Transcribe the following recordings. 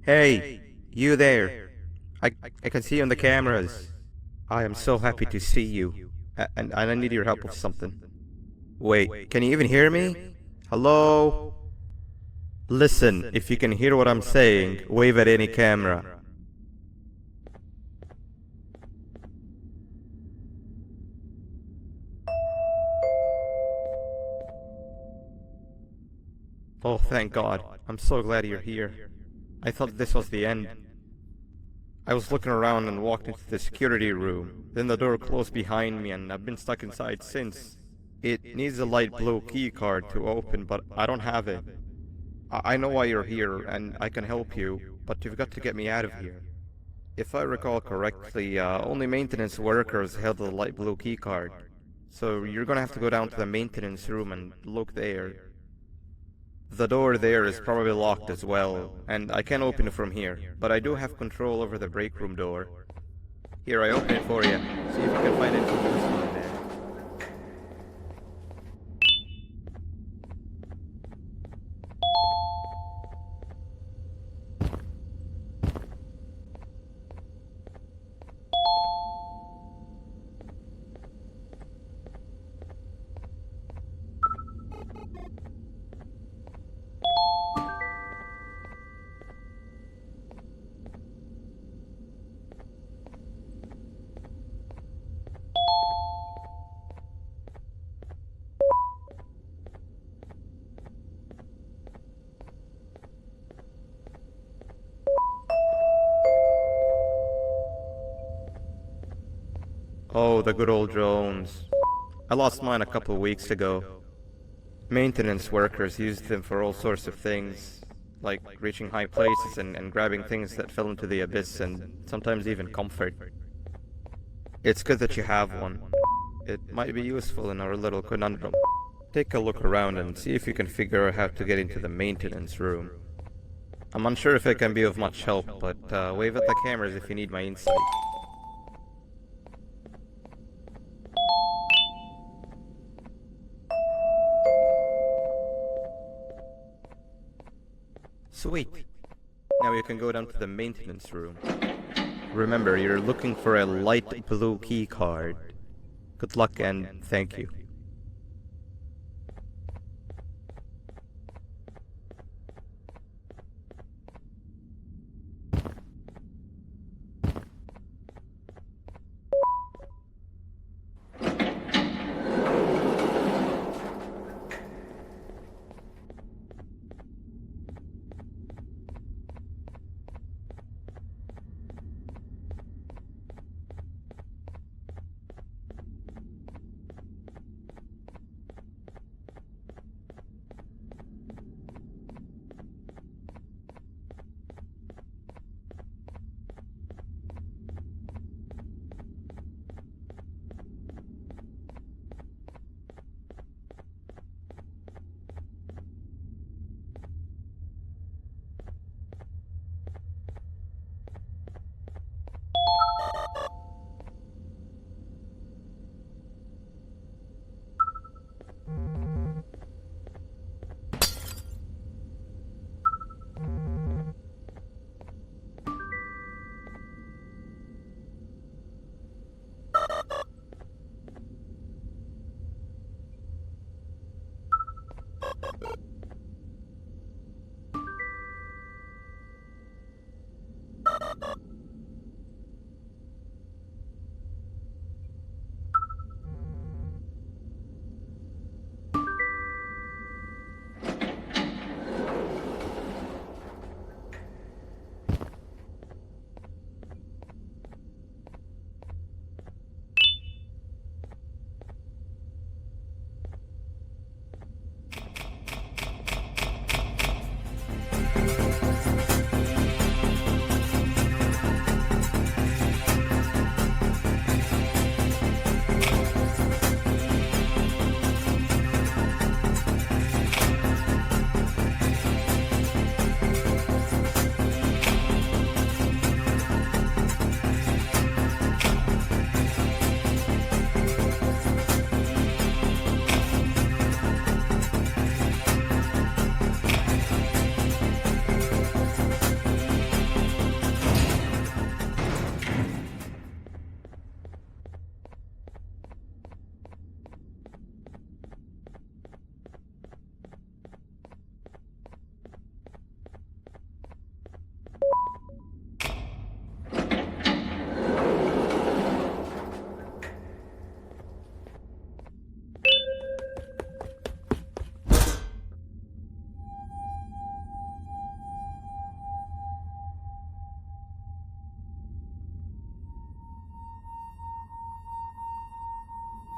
Hey, you there. I can see you on the cameras. I am so happy to see you. And I need your help with something. Wait, can you even hear me? Hello? Listen, if you can hear what I'm saying, wave at any camera. Oh, thank God. I'm so glad you're here. I thought this was the end. I was looking around and walked into the security room. Then the door closed behind me and I've been stuck inside since. It needs a light blue key card to open, but I don't have it. I know why you're here and I can help you, but you've got to get me out of here. If I recall correctly, only maintenance workers held the light blue key card. So you're gonna have to go down to the maintenance room and look there. The door there is probably locked as well, and I can't open it from here, but I do have control over the break room door. Here, I open it for you. See if you can find anything useful in there. Oh, the good old drones. I lost mine a couple weeks ago. Maintenance workers used them for all sorts of things, like reaching high places and grabbing things that fell into the abyss and sometimes even comfort. It's good that you have one. It might be useful in our little conundrum. Take a look around and see if you can figure out how to get into the maintenance room. I'm unsure if it can be of much help, but wave at the cameras if you need my insight. Sweet. Now you can go down to the maintenance room. Remember, you're looking for a light blue key card. Good luck and thank you.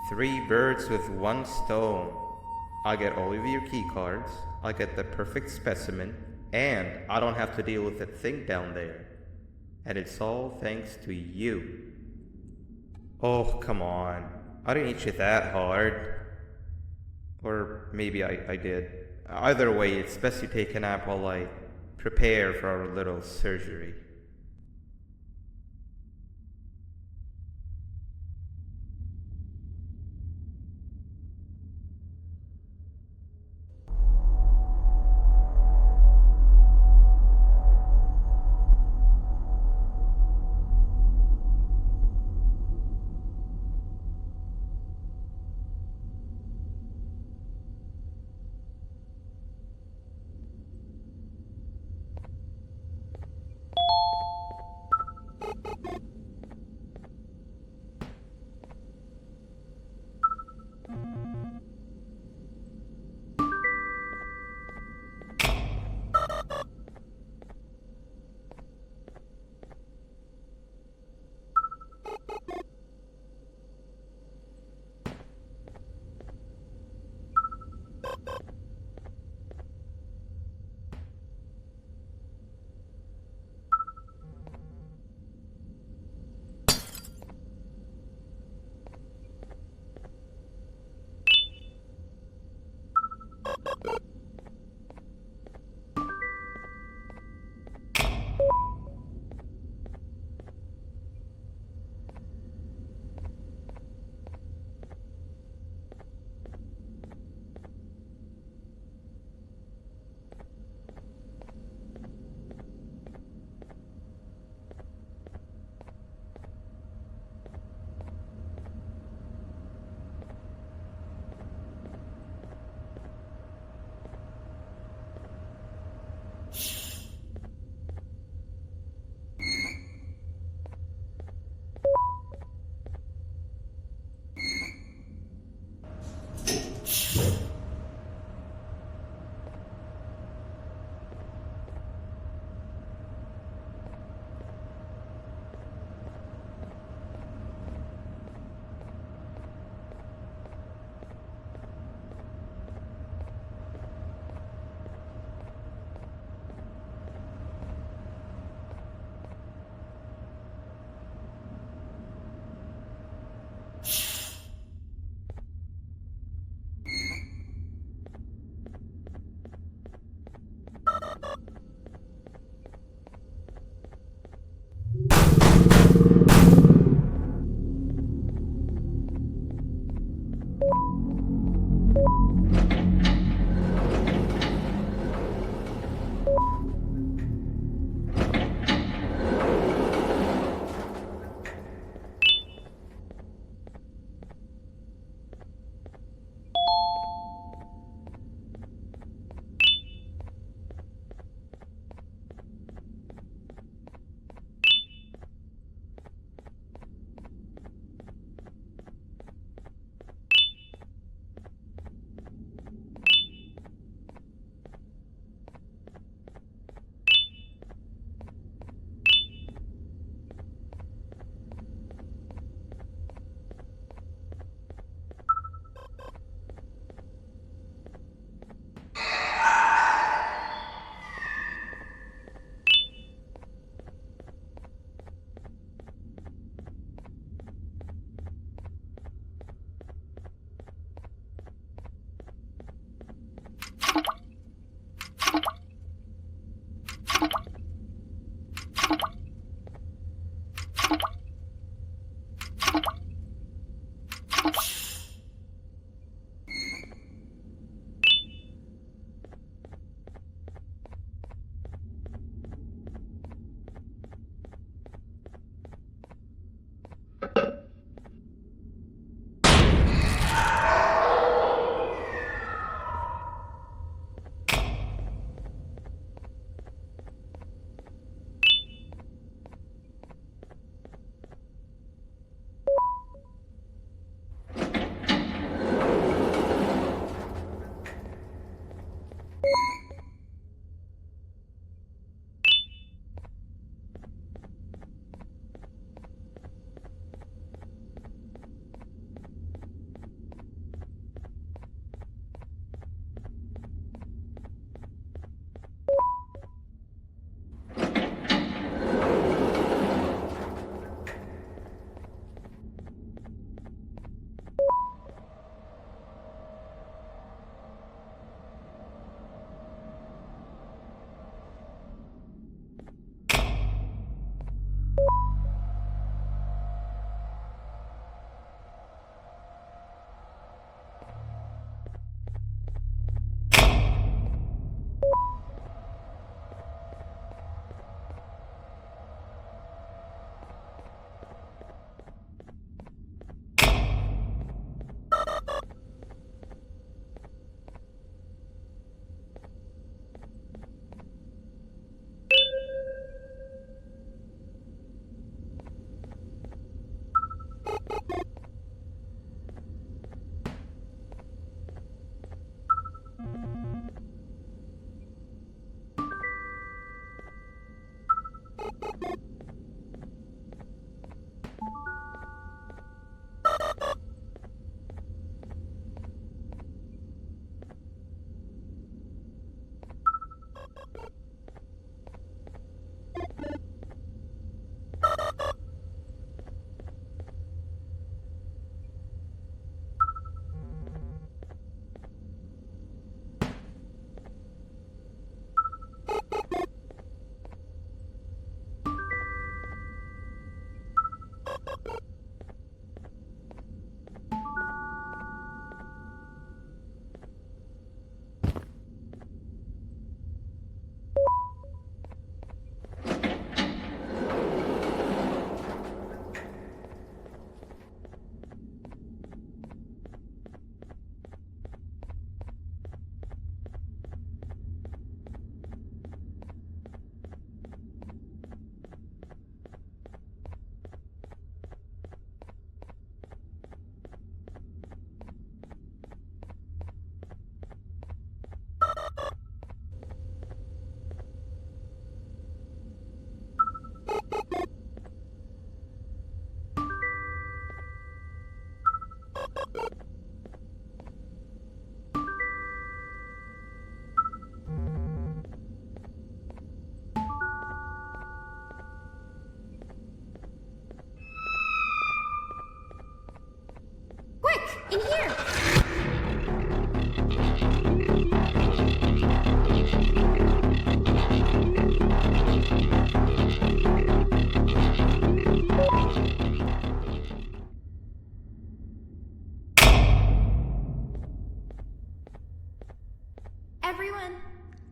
Three birds with one stone. I get all of your key cards, I get the perfect specimen, and I don't have to deal with that thing down there. And it's all thanks to you. Oh, come on. I didn't hit you that hard. Or maybe I did. Either way, it's best you take a nap while I prepare for our little surgery.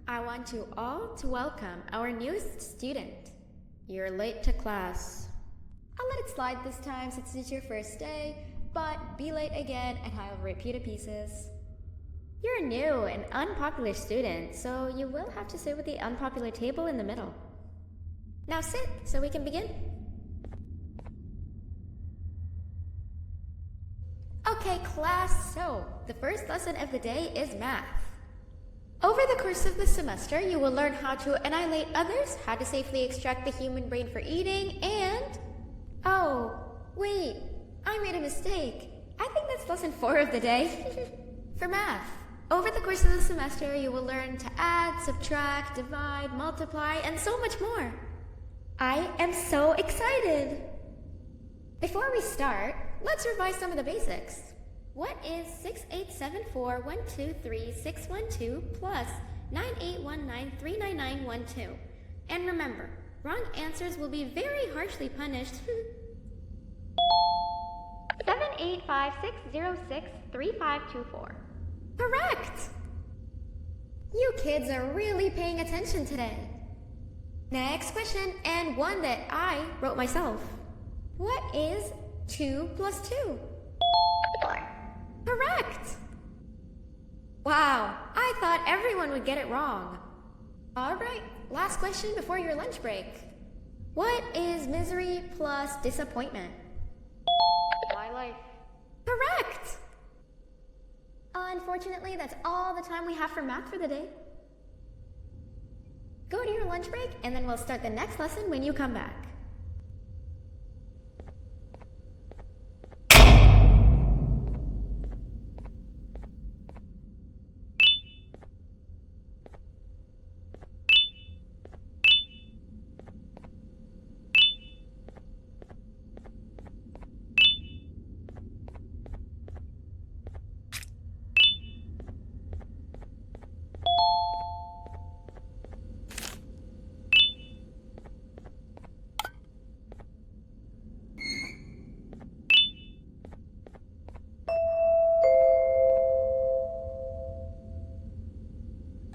I want you all to welcome our newest student. You're late to class. I'll let it slide this time since it's your first day, but be late again and I'll rip you to pieces. You're a new and unpopular student, so you will have to sit with the unpopular table in the middle. Now sit so we can begin. Okay, class, so the first lesson of the day is math. Over the course of the semester, you will learn how to annihilate others, how to safely extract the human brain for eating, and... Oh, wait, I made a mistake. I think that's lesson 4 of the day. For math, over the course of the semester, you will learn to add, subtract, divide, multiply, and so much more. I am so excited! Before we start, let's revise some of the basics. What is 6874123612 plus 9819399912? And remember, wrong answers will be very harshly punished. 785-606-3524. Correct! You kids are really paying attention today. Next question, and one that I wrote myself. What is 2 plus 2? 4. Correct! Wow, I thought everyone would get it wrong. Alright, last question before your lunch break. What is misery plus disappointment? My life. Correct! Unfortunately, that's all the time we have for math for the day. Go to your lunch break, and then we'll start the next lesson when you come back.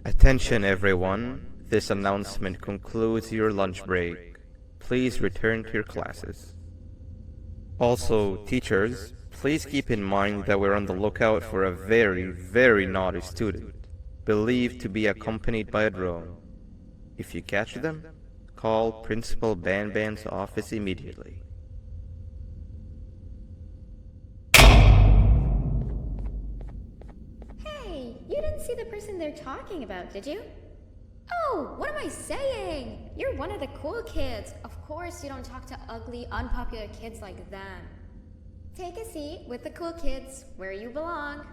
Attention everyone, this announcement concludes your lunch break. Please return to your classes. Also, teachers, please keep in mind that we're on the lookout for a very naughty student, believed to be accompanied by a drone. If you catch them, call Principal Banban's office immediately. You didn't see the person they're talking about, did you? Oh, what am I saying? You're one of the cool kids. Of course you don't talk to ugly, unpopular kids like them. Take a seat with the cool kids where you belong.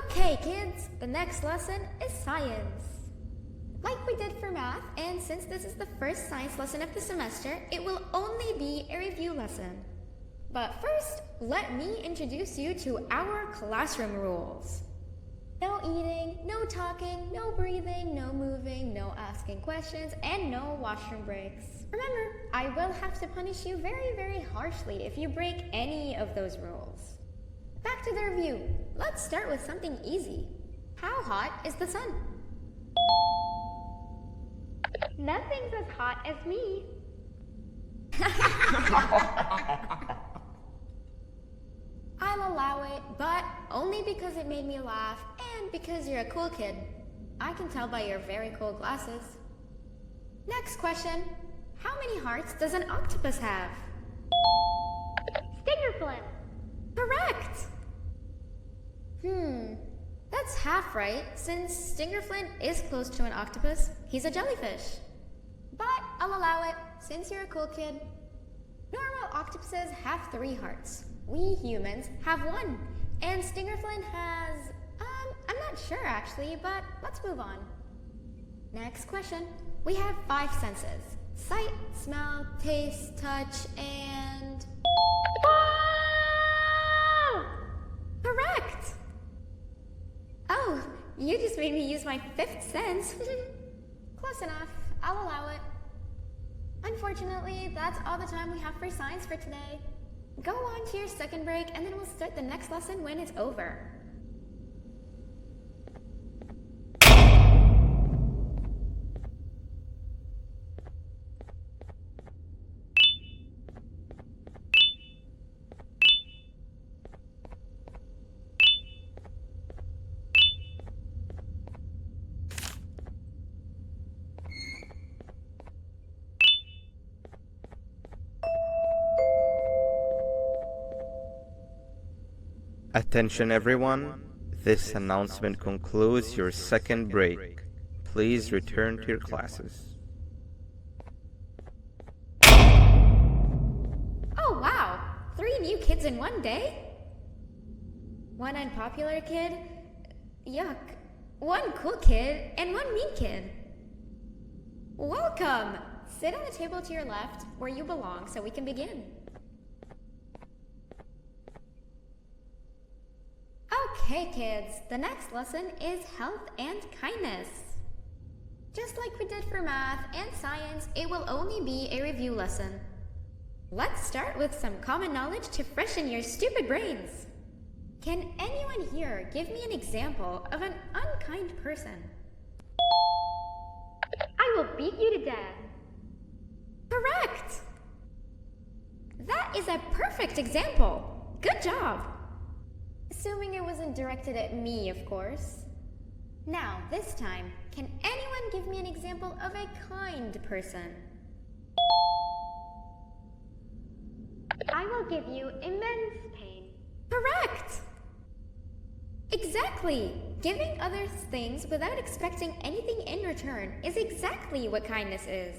Okay, kids, the next lesson is science. Like we did for math, and since this is the first science lesson of the semester, it will only be a review lesson. But first, let me introduce you to our classroom rules. No eating, no talking, no breathing, no moving, no asking questions, and no washroom breaks. Remember, I will have to punish you very harshly if you break any of those rules. Back to the review. Let's start with something easy. How hot is the sun? Nothing's as hot as me. I'll allow it, but only because it made me laugh and because you're a cool kid. I can tell by your very cool glasses. Next question. How many hearts does an octopus have? Stinger flint. Correct! That's half right, since Stingerflint is close to an octopus. He's a jellyfish. But I'll allow it, since you're a cool kid. Normal octopuses have 3 hearts. We humans have 1. And Stingerflint has... I'm not sure actually, but let's move on. Next question. We have 5 senses. Sight, smell, taste, touch, and... Whoa! Correct! Oh, you just made me use my 5th sense. Close enough. I'll allow it. Unfortunately, that's all the time we have for science for today. Go on to your second break, and then we'll start the next lesson when it's over. Attention everyone, this announcement concludes your second break. Please return to your classes. Oh wow! 3 new kids in one day? 1 unpopular kid? Yuck. 1 cool kid and 1 mean kid. Welcome! Sit on the table to your left, where you belong, so we can begin. Okay, kids, the next lesson is health and kindness. Just like we did for math and science, it will only be a review lesson. Let's start with some common knowledge to freshen your stupid brains. Can anyone here give me an example of an unkind person? I will beat you to death. Correct! That is a perfect example. Good job. Assuming it wasn't directed at me, of course. Now, this time, can anyone give me an example of a kind person? I will give you immense pain. Correct! Exactly! Giving others things without expecting anything in return is exactly what kindness is.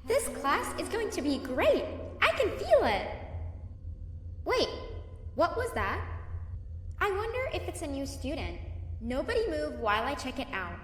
This class is going to be great! I can feel it! Wait, what was that? I wonder if it's a new student. Nobody move while I check it out.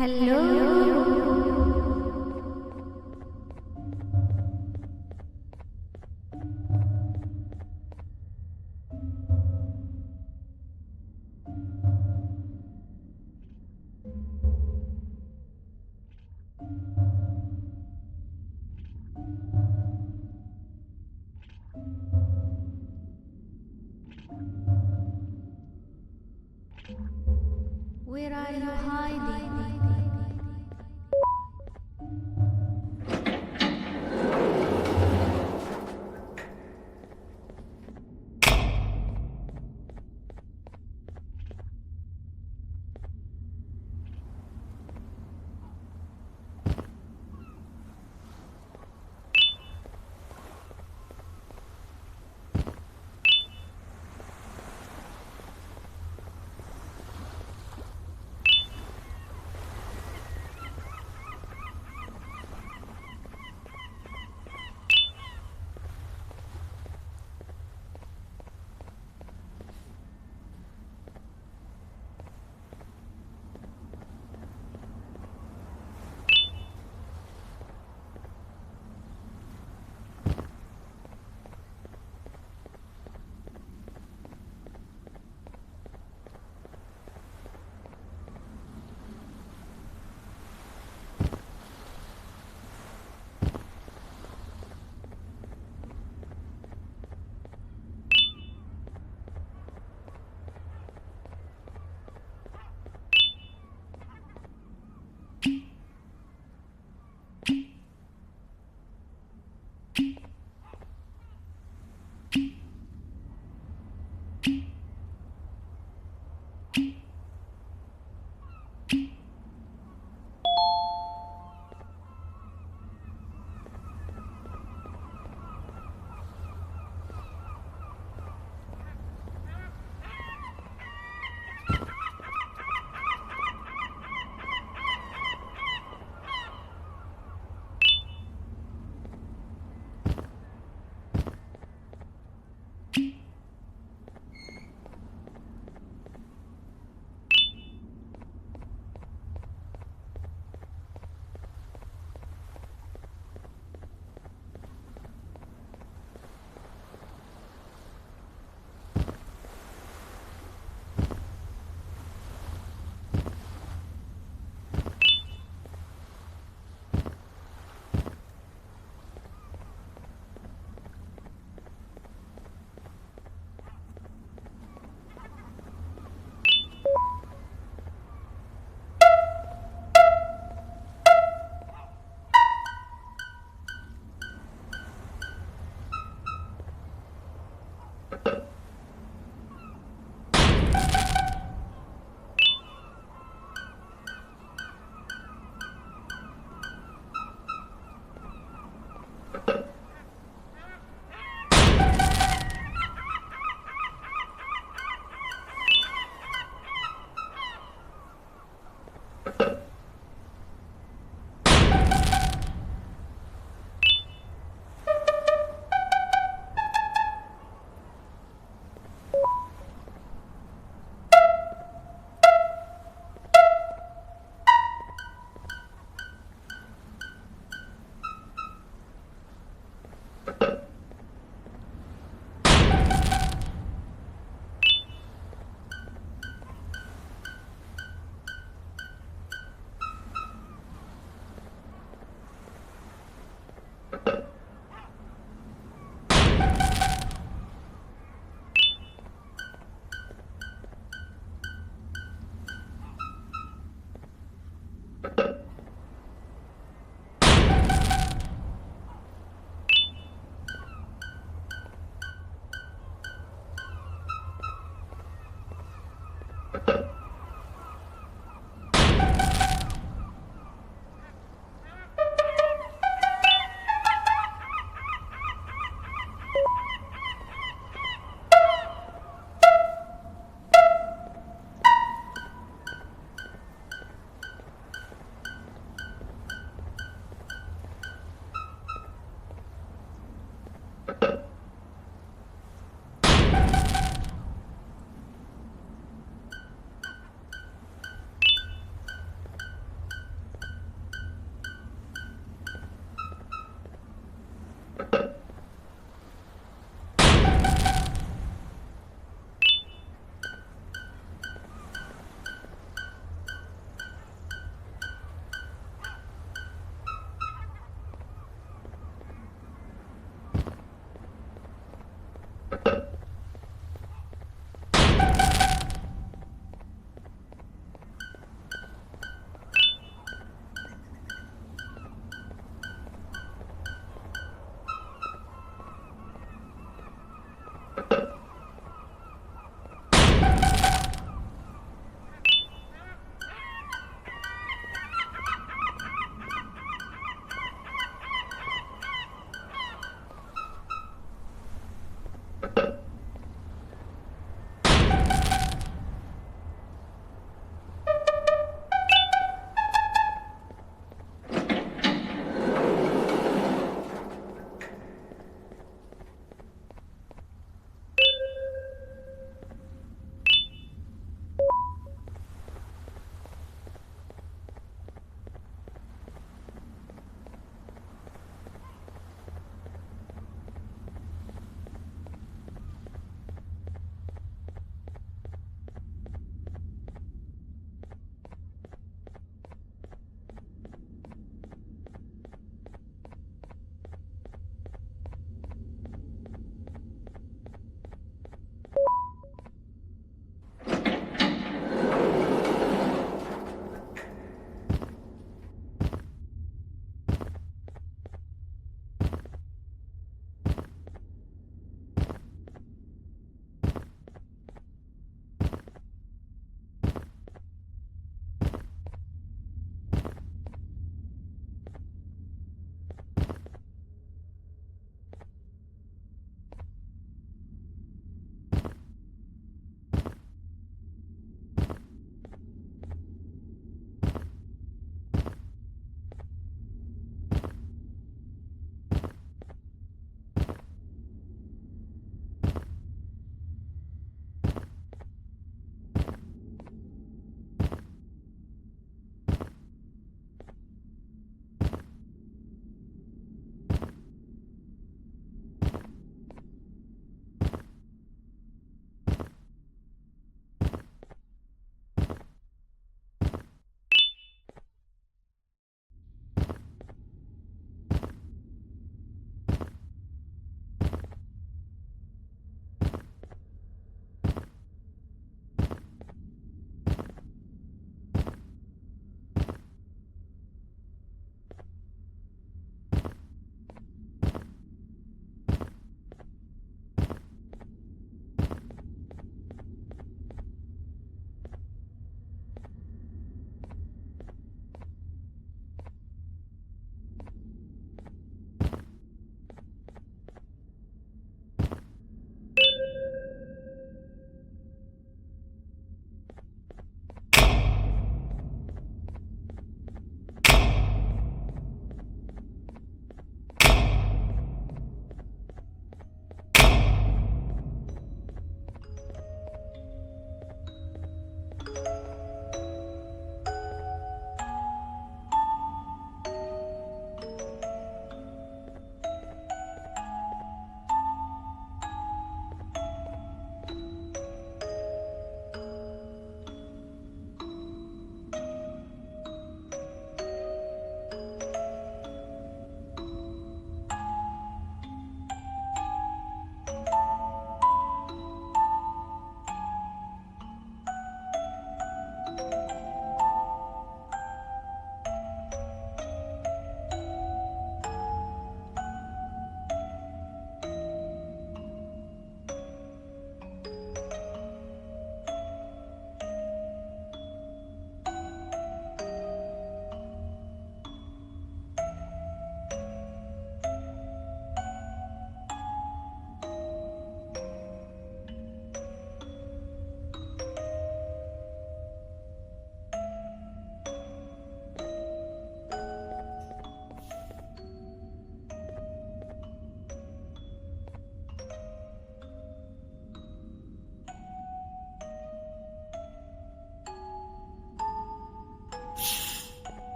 Where are you hiding?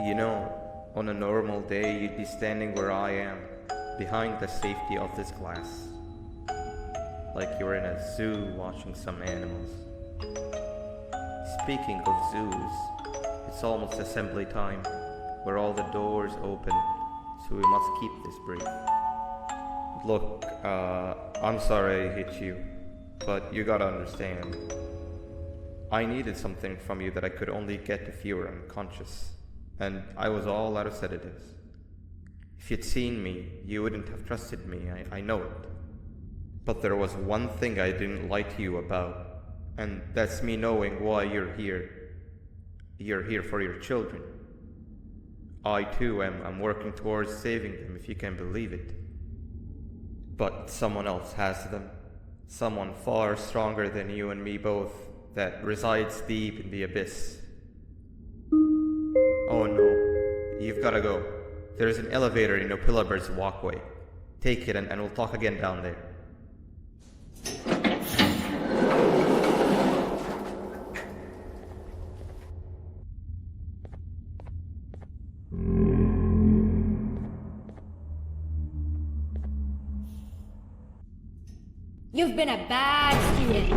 You know, on a normal day you'd be standing where I am, behind the safety of this glass. Like you're in a zoo watching some animals. Speaking of zoos, it's almost assembly time, where all the doors open, so we must keep this brief. Look, I'm sorry I hit you, but you gotta understand. I needed something from you that I could only get if you were unconscious, and I was all out of sedatives. If you'd seen me, you wouldn't have trusted me, I know it. But there was one thing I didn't lie to you about, and that's me knowing why you're here. You're here for your children. I too am working towards saving them, if you can believe it. But someone else has them. Someone far stronger than you and me both, that resides deep in the abyss. Oh no, you've gotta go. There's an elevator in Opillabird's walkway. Take it and we'll talk again down there. You've been a bad student.